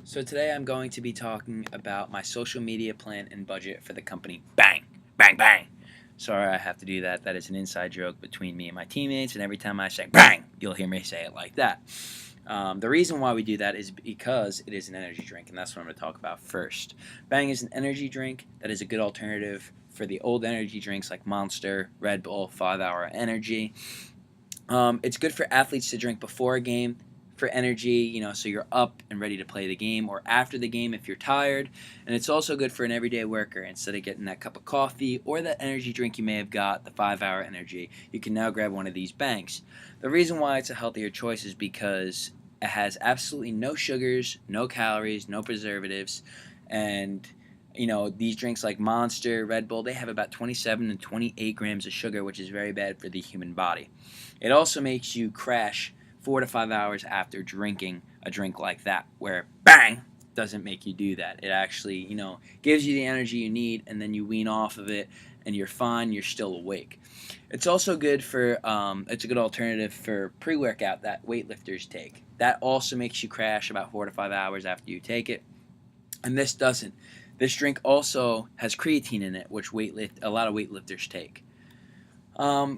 So today I'm going to be talking about my social media plan and budget for the company Bang! Bang Bang! Sorry I have to do that. That is an inside joke between me and my teammates, and every time I say Bang! You'll hear me say it like that. The reason why we do that is because it is an energy drink, and that's what I'm going to talk about first. Bang is an energy drink that is a good alternative for the old energy drinks like Monster, Red Bull, 5 Hour Energy. It's good for athletes to drink before a game for energy, so you're up and ready to play the game, or after the game if you're tired. And it's also good for an everyday worker. Instead of getting that cup of coffee or that energy drink you may have got, the 5 Hour Energy, you can now grab one of these Bangs. The reason why it's a healthier choice is because it has absolutely no sugars, no calories, no preservatives, and these drinks like Monster, Red Bull, they have about 27 and 28 grams of sugar, which is very bad for the human body. It also makes you crash 4 to 5 hours after drinking a drink like that, where Bang doesn't make you do that. It actually, gives you the energy you need, and then you wean off of it, and you're fine. You're still awake. It's also good for. It's a good alternative for pre-workout that weightlifters take. That also makes you crash about 4 to 5 hours after you take it, and this doesn't. This drink also has creatine in it, which a lot of weightlifters take.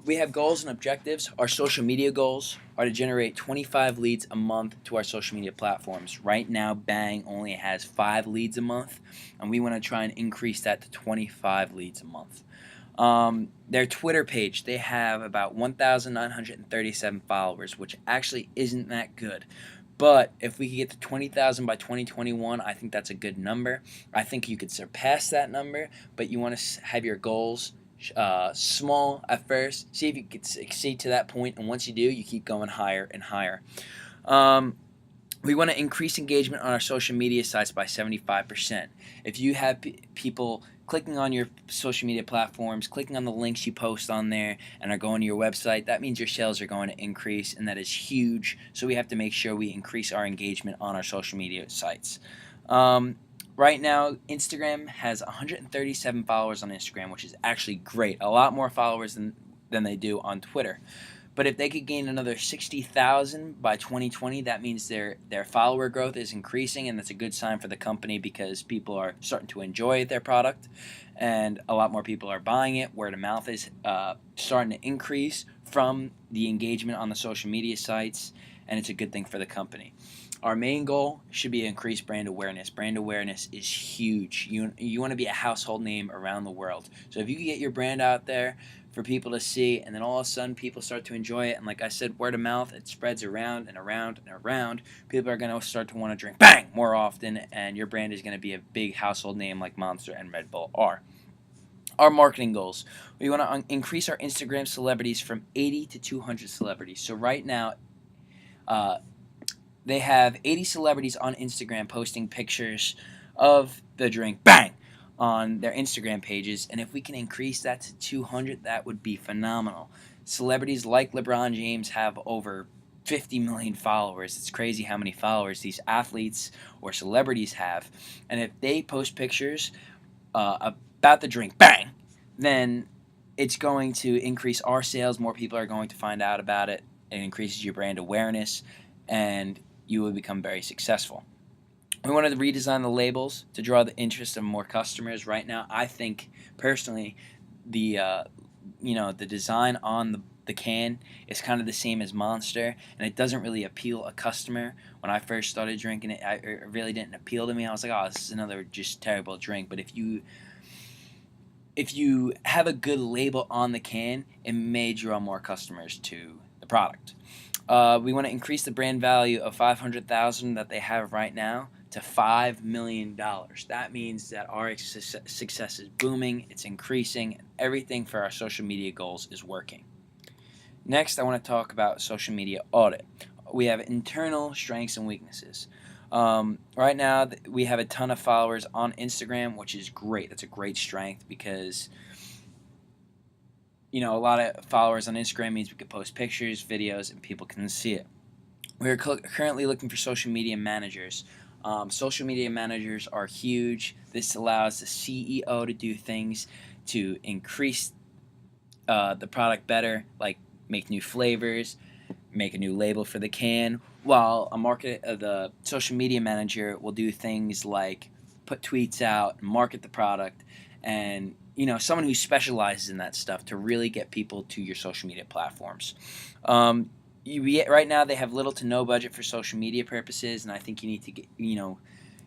We have goals and objectives. Our social media goals are to generate 25 leads a month to our social media platforms. Right now, Bang only has 5 leads a month, and we want to try and increase that to 25 leads a month. Their Twitter page, they have about 1,937 followers, which actually isn't that good. But if we could get to 20,000 by 2021, I think that's a good number. I think you could surpass that number, but you want to have your goals small at first. See if you can succeed to that point, and once you do, you keep going higher and higher. Um, we want to increase engagement on our social media sites by 75%. If you have people clicking on your social media platforms, clicking on the links you post on there, and are going to your website, that means your sales are going to increase, and that is huge. So we have to make sure we increase our engagement on our social media sites. Right now, Instagram has 137 followers on Instagram, which is actually great. A lot more followers than they do on Twitter. But if they could gain another 60,000 by 2020, that means their follower growth is increasing, and that's a good sign for the company because people are starting to enjoy their product, and a lot more people are buying it. Word of mouth is starting to increase from the engagement on the social media sites, and it's a good thing for the company. Our main goal should be increased brand awareness. Brand awareness is huge. You want to be a household name around the world. So if you can get your brand out there for people to see, and then all of a sudden people start to enjoy it, and like I said, word of mouth, it spreads around and around and around. People are going to start to want to drink Bang more often, and your brand is going to be a big household name like Monster and Red Bull are. Our marketing goals. We want to increase our Instagram celebrities from 80 to 200 celebrities. So right now, they have 80 celebrities on Instagram posting pictures of the drink Bang on their Instagram pages, and if we can increase that to 200, that would be phenomenal. Celebrities like LeBron James have over 50 million followers. It's crazy how many followers these athletes or celebrities have, and if they post pictures about the drink Bang, then it's going to increase our sales. More people are going to find out about it. It increases your brand awareness, and you will become very successful. We wanted to redesign the labels to draw the interest of more customers. Right now, I think personally, the the design on the can is kind of the same as Monster, and it doesn't really appeal a customer. When I first started drinking it, it really didn't appeal to me. I was like, oh, this is another just terrible drink. But if you have a good label on the can, it may draw more customers to the product. We want to increase the brand value of 500,000 that they have right now to $5 million. That means that our success is booming, it's increasing, and everything for our social media goals is working. Next, I want to talk about social media audit. We have internal strengths and weaknesses. Right now, we have a ton of followers on Instagram, which is great. That's a great strength because a lot of followers on Instagram means we can post pictures, videos, and people can see it. We're currently looking for social media managers. Social media managers are huge. This allows the CEO to do things to increase the product better, like make new flavors, make a new label for the can, while the social media manager will do things like put tweets out, market the product, and someone who specializes in that stuff to really get people to your social media platforms. Right now they have little to no budget for social media purposes, and I think you need to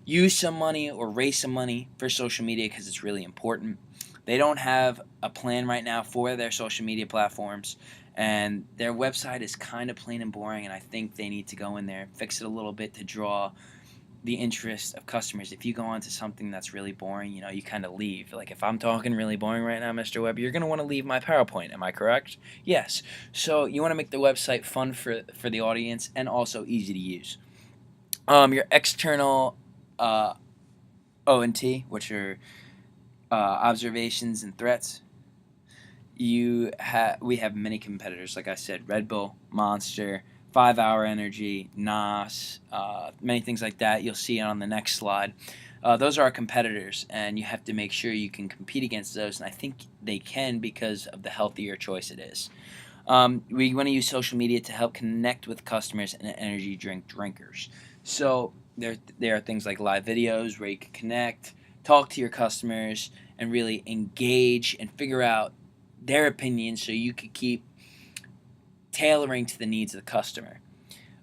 use some money or raise some money for social media because it's really important. They don't have a plan right now for their social media platforms, and their website is kind of plain and boring, and I think they need to go in there, fix it a little bit to draw the interest of customers. If you go on to something that's really boring, you kind of leave. Like if I'm talking really boring right now, Mr. Webb, you're going to want to leave my PowerPoint. Am I correct? Yes. So you want to make the website fun for the audience and also easy to use. Your external O&T, which are observations and threats. We have many competitors, like I said, Red Bull, Monster, 5 Hour Energy, NOS, many things like that. You'll see it on the next slide. Those are our competitors, and you have to make sure you can compete against those, and I think they can because of the healthier choice it is. We want to use social media to help connect with customers and energy drink drinkers. So there are things like live videos where you can connect, talk to your customers, and really engage and figure out their opinions so you could keep tailoring to the needs of the customer.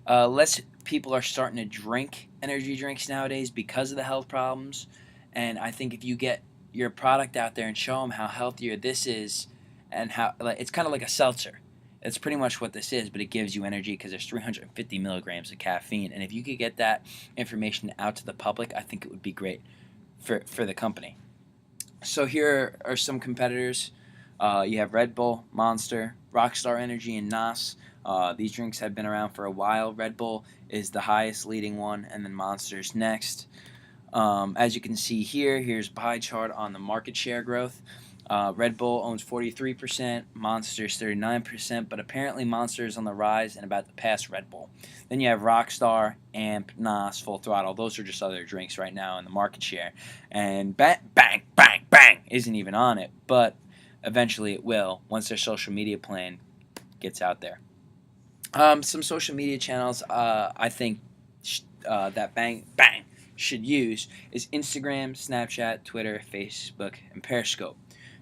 Less people are starting to drink energy drinks nowadays because of the health problems, and I think if you get your product out there and show them how healthier this is, and how it's kind of like a seltzer. It's pretty much what this is, but it gives you energy because there's 350 milligrams of caffeine, and if you could get that information out to the public, I think it would be great for the company. So here are some competitors. You have Red Bull, Monster, Rockstar Energy, and NOS. These drinks have been around for a while. Red Bull is the highest leading one, and then Monster's next. As you can see here, here's a pie chart on the market share growth. Red Bull owns 43%, Monster's 39%, but apparently Monster is on the rise and about to pass Red Bull. Then you have Rockstar, Amp, NOS, Full Throttle. Those are just other drinks right now in the market share. And bang, bang, bang, bang isn't even on it, but eventually it will once their social media plan gets out there. Some social media channels I think that Bang Bang should use is Instagram, Snapchat, Twitter, Facebook, and Periscope.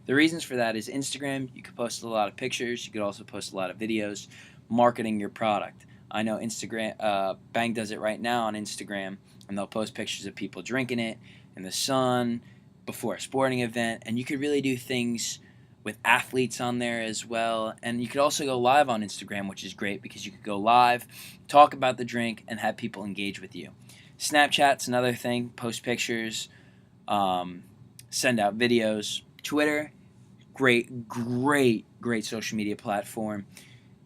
The reasons for that is Instagram, you could post a lot of pictures, you could also post a lot of videos marketing your product. I know Instagram, Bang does it right now on Instagram, and they'll post pictures of people drinking it in the sun before a sporting event, and you could really do things with athletes on there as well. And you could also go live on Instagram, which is great because you could go live, talk about the drink, and have people engage with you. Snapchat's another thing, post pictures, send out videos. Twitter, great social media platform.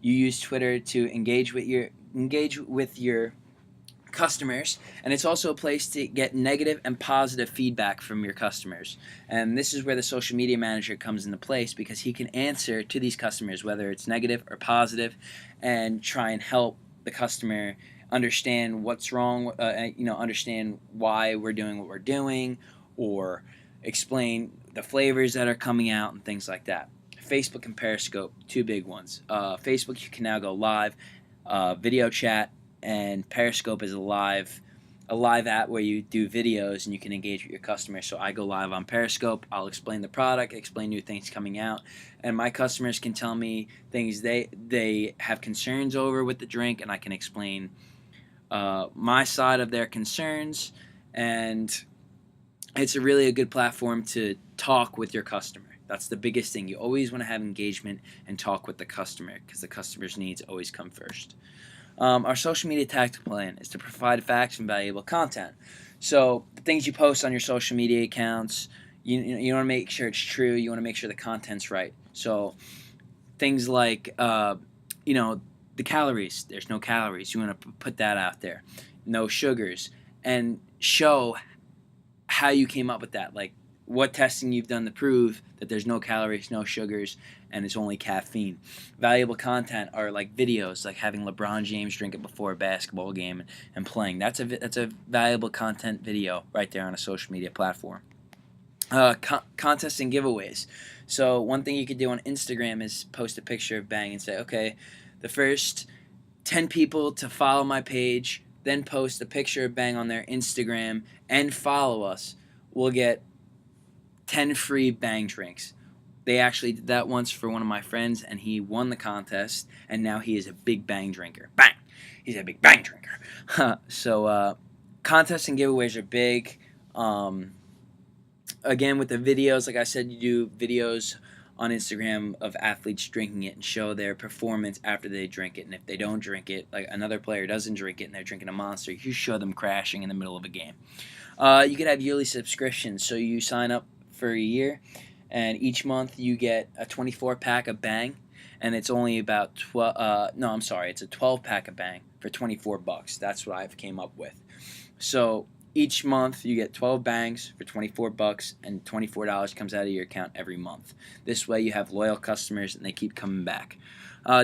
You use Twitter to engage with your customers, and it's also a place to get negative and positive feedback from your customers. And this is where the social media manager comes into place because he can answer to these customers, whether it's negative or positive, and try and help the customer understand what's wrong, understand why we're doing what we're doing, or explain the flavors that are coming out and things like that. Facebook and Periscope, two big ones. Facebook, you can now go live, video chat, and Periscope is a live app where you do videos and you can engage with your customers. So I go live on Periscope. I'll explain the product, explain new things coming out, and my customers can tell me things they have concerns over with the drink, and I can explain my side of their concerns. And it's really a good platform to talk with your customer. That's the biggest thing. You always want to have engagement and talk with the customer because the customer's needs always come first. Our social media tactical plan is to provide facts and valuable content. So the things you post on your social media accounts, you want to make sure it's true. You want to make sure the content's right. So things like, the calories. There's no calories. You want to put that out there. No sugars. And show how you came up with that. Like what testing you've done to prove that there's no calories, no sugars, and it's only caffeine. Valuable content are like videos, like having LeBron James drink it before a basketball game and playing. That's a valuable content video right there on a social media platform. Contests and giveaways. So one thing you could do on Instagram is post a picture of Bang and say, okay, the first 10 people to follow my page, then post a picture of Bang on their Instagram and follow us, will get 10 free Bang drinks. They actually did that once for one of my friends, and he won the contest, and now he is a big Bang drinker. Bang! He's a big Bang drinker. So contests and giveaways are big. Again, with the videos, like I said, you do videos on Instagram of athletes drinking it and show their performance after they drink it. And if they don't drink it, like another player doesn't drink it and they're drinking a Monster, you show them crashing in the middle of a game. You could have yearly subscriptions, so you sign up for a year, and each month you get a 24-pack of Bang, and it's only about it's a 12-pack of Bang for $24. That's what I've came up with. So each month you get 12 Bangs for $24, and $24 comes out of your account every month. This way you have loyal customers and they keep coming back.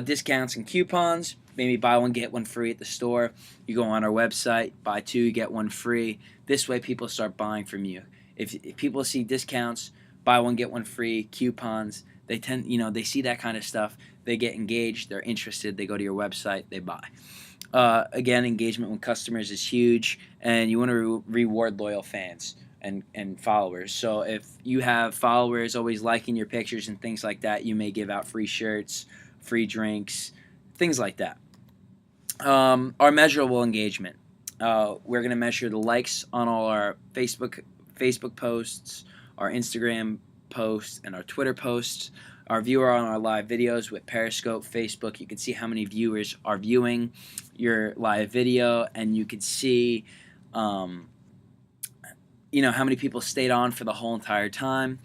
Discounts and coupons, maybe buy one get one free at the store. You go on our website, buy two get one free. This way people start buying from you. If people see discounts, buy one get one free, coupons, they see that kind of stuff, they get engaged, they're interested, they go to your website, they buy. Again, engagement with customers is huge, and you want to reward loyal fans and followers. So if you have followers always liking your pictures and things like that, you may give out free shirts, free drinks, things like that. Our measurable engagement. We're going to measure the likes on all our Facebook posts, our Instagram posts, and our Twitter posts. Our viewer on our live videos with Periscope, Facebook. You can see how many viewers are viewing your live video, and you can see, how many people stayed on for the whole entire time.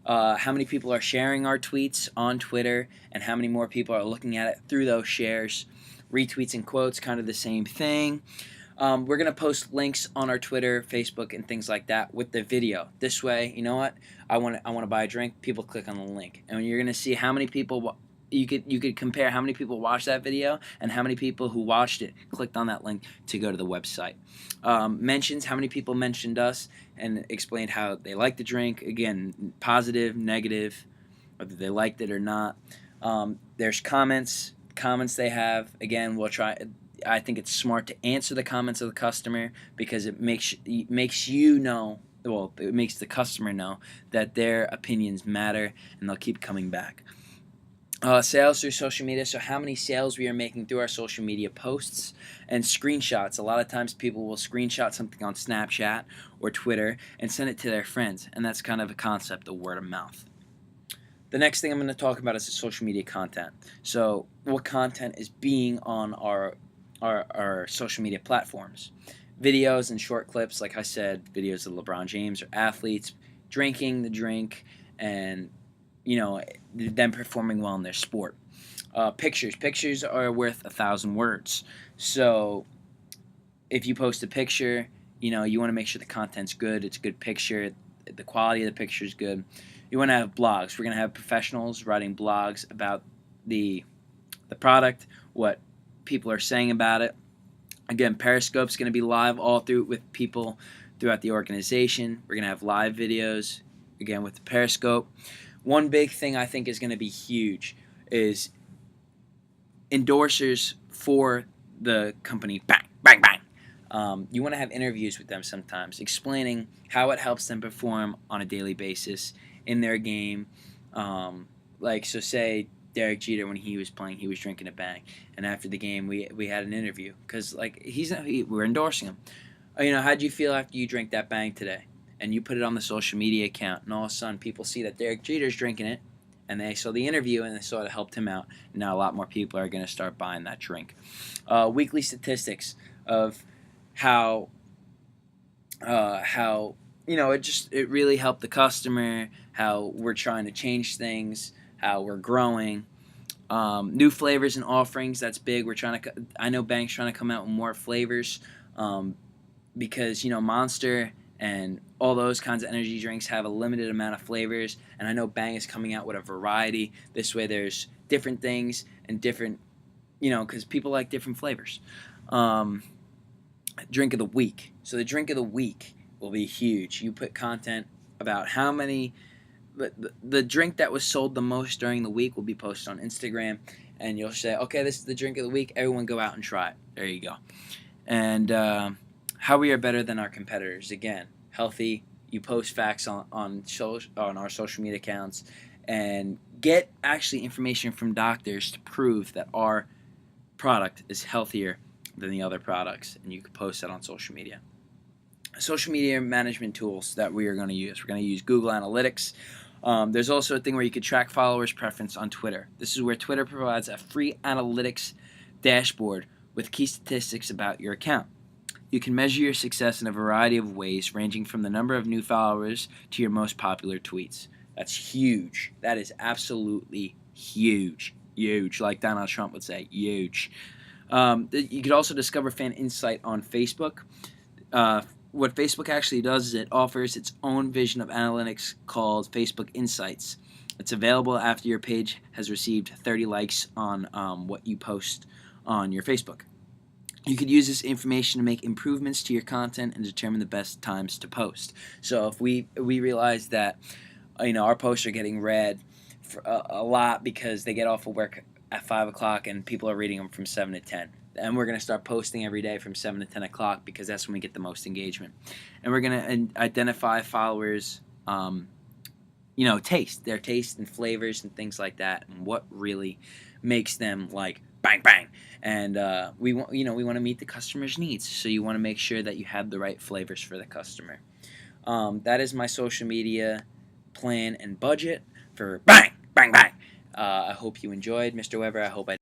How many people are sharing our tweets on Twitter, and how many more people are looking at it through those shares. Retweets and quotes, kind of the same thing. We're going to post links on our Twitter, Facebook, and things like that with the video. This way, you know what? I want to buy a drink. People click on the link, and you're going to see how many people. You could compare how many people watched that video and how many people who watched it clicked on that link to go to the website. Mentions, how many people mentioned us and explained how they liked the drink. Again, positive, negative, whether they liked it or not. There's comments they have. Again, we'll try. I think it's smart to answer the comments of the customer, because it makes you know. Well, it makes the customer know that their opinions matter, and they'll keep coming back. Sales through social media, so how many sales we are making through our social media posts, and screenshots. A lot of times people will screenshot something on Snapchat or Twitter and send it to their friends, and that's kind of a concept of word of mouth. The next thing I'm going to talk about is the social media content. So what content is being on our social media platforms. Videos and short clips, like I said, videos of LeBron James or athletes drinking the drink and, them performing well in their sport. Pictures are worth 1,000 words. So if you post a picture, you want to make sure the content's good. It's a good picture. The quality of the picture is good. You want to have blogs. We're going to have professionals writing blogs about the product, what people are saying about it. Again, Periscope's going to be live all through with people throughout the organization. We're going to have live videos, again, with the Periscope. One big thing I think is going to be huge is endorsers for the company. Bang, bang, bang. You want to have interviews with them sometimes, explaining how it helps them perform on a daily basis in their game. So say Derek Jeter, when he was playing, he was drinking a Bang, and after the game, we had an interview, because we're endorsing him. How'd you feel after you drank that Bang today? And you put it on the social media account, and all of a sudden people see that Derek Jeter's drinking it, and they saw the interview and they saw it helped him out. Now a lot more people are going to start buying that drink. Weekly statistics of how it really helped the customer, how we're trying to change things, how we're growing. New flavors and offerings, that's big. I know Bang's trying to come out with more flavors, because Monster and all those kinds of energy drinks have a limited amount of flavors, and I know Bang is coming out with a variety. This way there's different things and different, because people like different flavors. Drink of the week. So the drink of the week will be huge. You put content about how many. The drink that was sold the most during the week will be posted on Instagram, and you'll say, okay, this is the drink of the week. Everyone go out and try it. There you go. And how we are better than our competitors. Again, healthy. You post facts on our social media accounts, and get actually information from doctors to prove that our product is healthier than the other products, and you can post that on social media. Social media management tools that we are going to use. We're going to use Google Analytics. There's also a thing where you could track followers' preference on Twitter. This is where Twitter provides a free analytics dashboard with key statistics about your account. You can measure your success in a variety of ways, ranging from the number of new followers to your most popular tweets. That's huge. That is absolutely huge. Huge, like Donald Trump would say, huge. You could also discover fan insight on Facebook. What Facebook actually does is it offers its own vision of analytics called Facebook Insights. It's available after your page has received 30 likes on what you post on your Facebook. You could use this information to make improvements to your content and determine the best times to post. So if we realize that our posts are getting read for a lot because they get off of work at 5 o'clock and people are reading them from 7 to 10. And we're going to start posting every day from 7 to 10 o'clock because that's when we get the most engagement. And we're going to identify followers' their taste and flavors and things like that, and what really makes them like bang bang. And we want to meet the customer's needs, so you want to make sure that you have the right flavors for the customer. That is my social media plan and budget for bang bang bang. I hope you enjoyed, Mr. Weber. I hope I